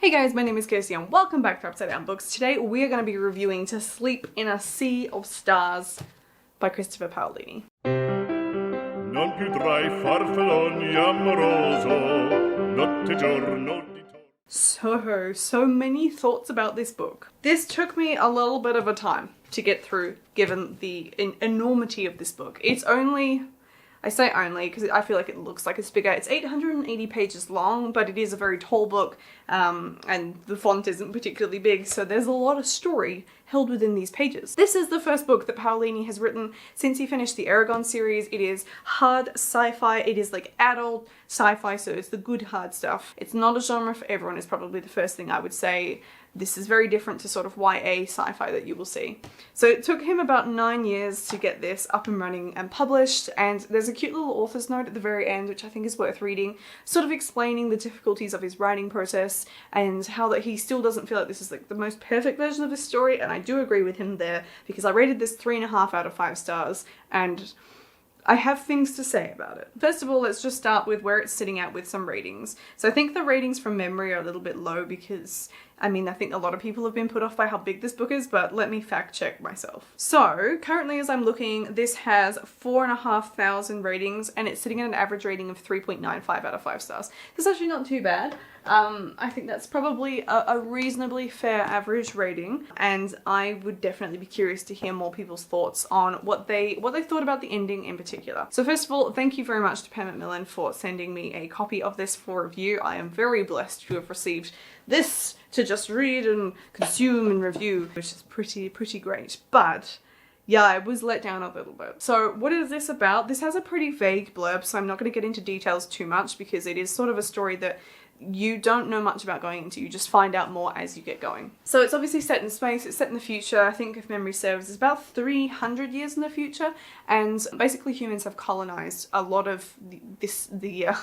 Hey guys, my name is Kirsty and welcome back to Upside Down Books. Today we are going to be reviewing To Sleep in a Sea of Stars by Christopher Paolini. Non più tra I farfalloni amoroso, notte giorno di So many thoughts about this book. This took me a little bit of a time to get through, given the enormity of this book. It's only, I say only because I feel like it looks like it's bigger. It's 880 pages long, but it is a very tall book, and the font isn't particularly big, so there's a lot of story held within these pages. This is the first book that Paolini has written since he finished the Aragon series. It is hard sci-fi, it is like adult sci-fi, so it's the good hard stuff. It's not a genre for everyone is probably the first thing I would say. This is very different to sort of YA sci-fi that you will see. So it took him about 9 years to get this up and running and published, and there's a cute little author's note at the very end which I think is worth reading, sort of explaining the difficulties of his writing process and how that he still doesn't feel like this is like the most perfect version of this story, and I do agree with him there because I rated this 3.5 out of 5 stars and I have things to say about it. First of all, let's just start with where it's sitting at with some ratings. So I think the ratings from memory are a little bit low because, I mean, I think a lot of people have been put off by how big this book is, but let me fact check myself. So currently as I'm looking, this has 4,500 ratings and it's sitting at an average rating of 3.95 out of 5 stars. That's actually not too bad. I think that's probably a reasonably fair average rating, and I would definitely be curious to hear more people's thoughts on what they thought about the ending in particular. So first of all, thank you very much to Pam Macmillan for sending me a copy of this for review. I am very blessed to have received this to just read and consume and review, which is pretty great. But yeah, I was let down a little bit. So what is this about? This has a pretty vague blurb, so I'm not going to get into details too much because it is sort of a story that you don't know much about going into, you just find out more as you get going. So it's obviously set in space, it's set in the future. I think if memory serves, it's about 300 years in the future, and basically humans have colonized a lot of the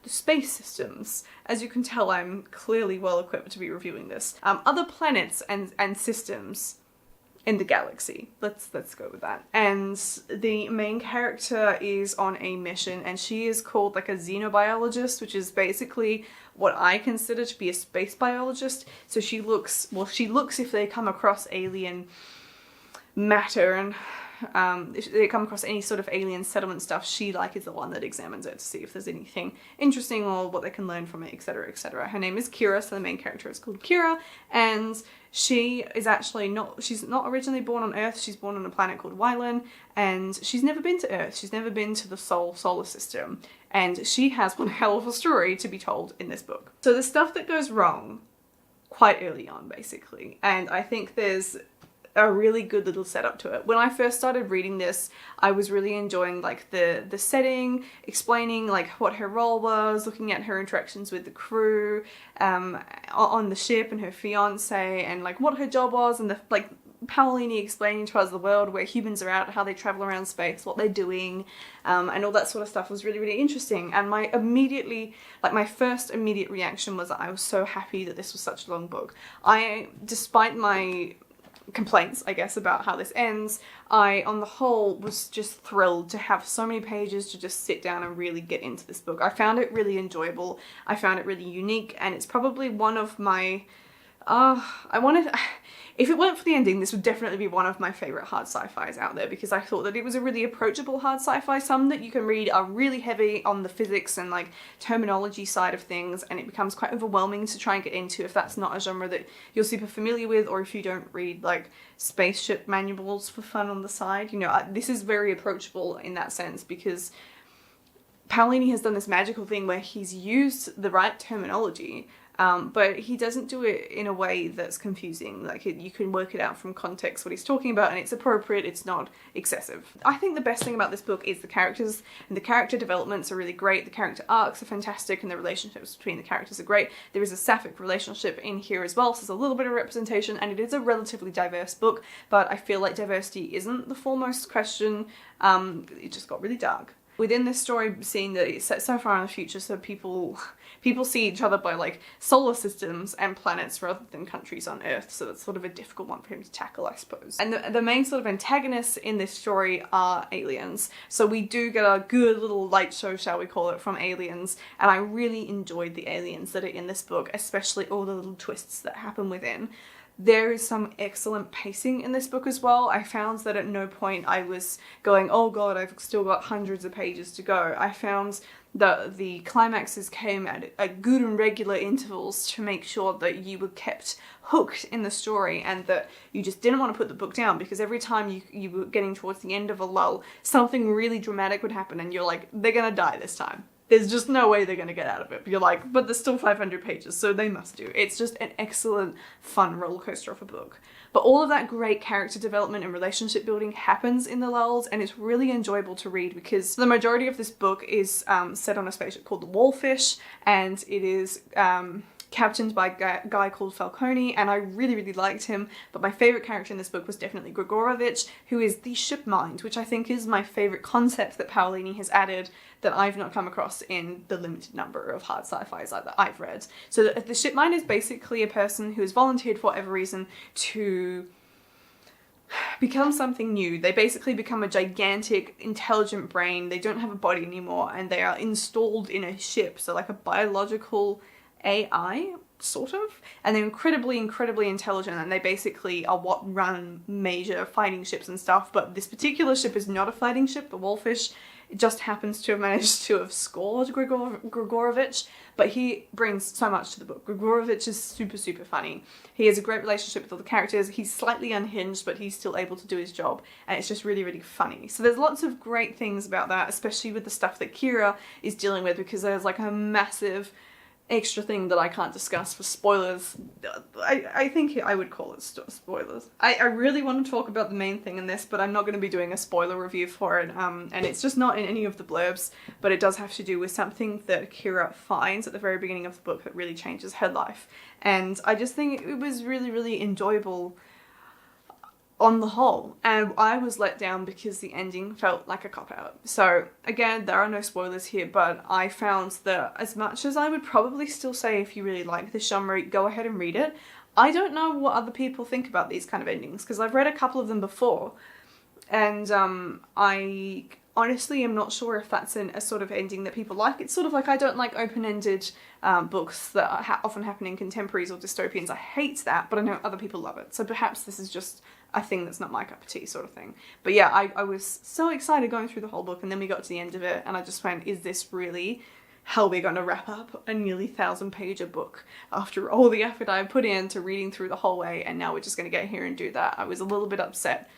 space systems. As you can tell, I'm clearly well equipped to be reviewing this. Other planets and systems in the galaxy. Let's go with that. And the main character is on a mission and she is called like a xenobiologist, which is basically what I consider to be a space biologist. So she looks if they come across alien matter and if they come across any sort of alien settlement stuff, she is the one that examines it to see if there's anything interesting or what they can learn from it, etc, etc. Her name is Kira, so the main character is called Kira, and she is actually she's not originally born on Earth, she's born on a planet called Wylan, and she's never been to Earth, she's never been to the solar system, and she has one hell of a story to be told in this book. So there's stuff that goes wrong quite early on, basically, and I think there's a really good little setup to it. When I first started reading this, I was really enjoying like the setting, explaining like what her role was, looking at her interactions with the crew on the ship and her fiance, and like what her job was, and the like Paolini explaining to us the world where humans are at, how they travel around space, what they're doing, and all that sort of stuff was really interesting. And my first immediate reaction was that I was so happy that this was such a long book. Despite my complaints, I guess, about how this ends, I, on the whole, was just thrilled to have so many pages to just sit down and really get into this book. I found it really enjoyable, I found it really unique, and it's probably one of my, if it weren't for the ending, this would definitely be one of my favourite hard sci-fis out there, because I thought that it was a really approachable hard sci-fi. Some that you can read are really heavy on the physics and like terminology side of things, and it becomes quite overwhelming to try and get into if that's not a genre that you're super familiar with, or if you don't read like spaceship manuals for fun on the side. You know, this is very approachable in that sense because Paolini has done this magical thing where he's used the right terminology, but he doesn't do it in a way that's confusing. Like, you can work it out from context what he's talking about, and it's appropriate, it's not excessive. I think the best thing about this book is the characters, and the character developments are really great, the character arcs are fantastic, and the relationships between the characters are great. There is a sapphic relationship in here as well, so there's a little bit of representation, and it is a relatively diverse book, but I feel like diversity isn't the foremost question. It just got really dark. Within this story, seeing that it's set so far in the future, so people see each other by like solar systems and planets rather than countries on Earth, so that's sort of a difficult one for him to tackle, I suppose. And the main sort of antagonists in this story are aliens, so we do get a good little light show, shall we call it, from aliens, and I really enjoyed the aliens that are in this book, especially all the little twists that happen within. There is some excellent pacing in this book as well. I found that at no point I was going, oh god, I've still got hundreds of pages to go. I found that the climaxes came at good and regular intervals to make sure that you were kept hooked in the story and that you just didn't want to put the book down, because every time you were getting towards the end of a lull, something really dramatic would happen and you're like, they're gonna die this time. There's just no way they're going to get out of it. But you're like, but there's still 500 pages, so they must do. It's just an excellent, fun roller coaster of a book. But all of that great character development and relationship building happens in the lulls, and it's really enjoyable to read because the majority of this book is set on a spaceship called the Wallfish, and it is captained by a guy called Falcone, and I really, really liked him. But my favourite character in this book was definitely Grigorovich, who is the ship mind, which I think is my favourite concept that Paolini has added that I've not come across in the limited number of hard sci-fis that I've read. So the ship mind is basically a person who has volunteered for whatever reason to become something new. They basically become a gigantic, intelligent brain. They don't have a body anymore, and they are installed in a ship, so like a biological AI, sort of, and they're incredibly, incredibly intelligent, and they basically are what run major fighting ships and stuff. But this particular ship is not a fighting ship, the Wallfish. It just happens to have managed to have scored Grigorovich, but he brings so much to the book. Grigorovich is super, super funny. He has a great relationship with all the characters. He's slightly unhinged, but he's still able to do his job, and it's just really, really funny. So there's lots of great things about that, especially with the stuff that Kira is dealing with, because there's like a massive extra thing that I can't discuss for spoilers. I think I would call it spoilers. I really want to talk about the main thing in this, but I'm not going to be doing a spoiler review for it, and it's just not in any of the blurbs, but it does have to do with something that Kira finds at the very beginning of the book that really changes her life. And I just think it was really, really enjoyable on the whole, and I was let down because the ending felt like a cop-out. So again, there are no spoilers here, but I found that as much as I would probably still say if you really like this genre, go ahead and read it, I don't know what other people think about these kind of endings, because I've read a couple of them before, and I honestly am not sure if that's a sort of ending that people like. It's sort of like, I don't like open-ended books that often happen in contemporaries or dystopians. I hate that, but I know other people love it. So perhaps this is just a thing that's not my cup of tea sort of thing. But yeah, I was so excited going through the whole book, and then we got to the end of it and I just went, is this really how we're going to wrap up a nearly 1,000-page book after all the effort I put into reading through the whole way, and now we're just going to get here and do that? I was a little bit upset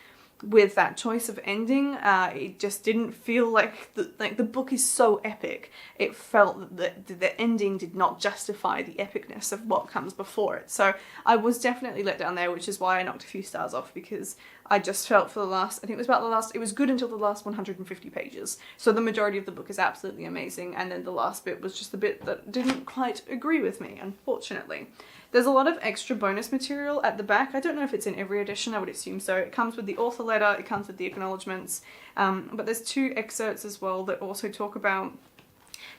with that choice of ending. It just didn't feel like the book is so epic. It felt that the ending did not justify the epicness of what comes before it. So I was definitely let down there, which is why I knocked a few stars off, because I just felt for the last, I think it was good until the last 150 pages. So the majority of the book is absolutely amazing, and then the last bit was just the bit that didn't quite agree with me, unfortunately. There's a lot of extra bonus material at the back. I don't know if it's in every edition, I would assume so. It comes with the author letter, it comes with the acknowledgements, but there's 2 excerpts as well that also talk about,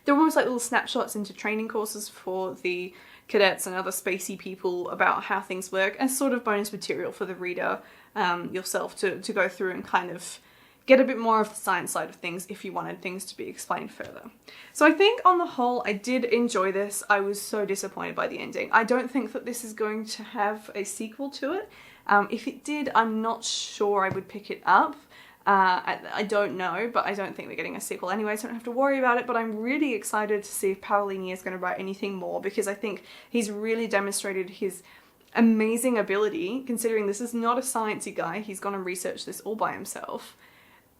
they're almost like little snapshots into training courses for the cadets and other spacey people about how things work, as sort of bonus material for the reader yourself to go through and kind of get a bit more of the science side of things if you wanted things to be explained further. So I think on the whole I did enjoy this. I was so disappointed by the ending. I don't think that this is going to have a sequel to it. If it did, I'm not sure I would pick it up. I don't know, but I don't think we're getting a sequel anyway, so I don't have to worry about it. But I'm really excited to see if Paolini is going to write anything more, because I think he's really demonstrated his amazing ability, considering this is not a sciencey guy. He's gone and researched this all by himself.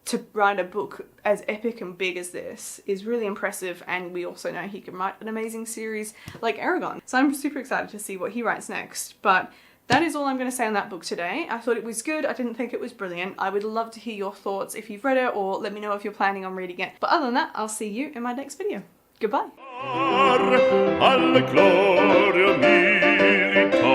To write a book as epic and big as this is really impressive, and we also know he can write an amazing series like Aragon. So I'm super excited to see what he writes next, but that is all I'm going to say on that book today. I thought it was good, I didn't think it was brilliant. I would love to hear your thoughts if you've read it, or let me know if you're planning on reading it. But other than that, I'll see you in my next video. Goodbye! Alla gloria militar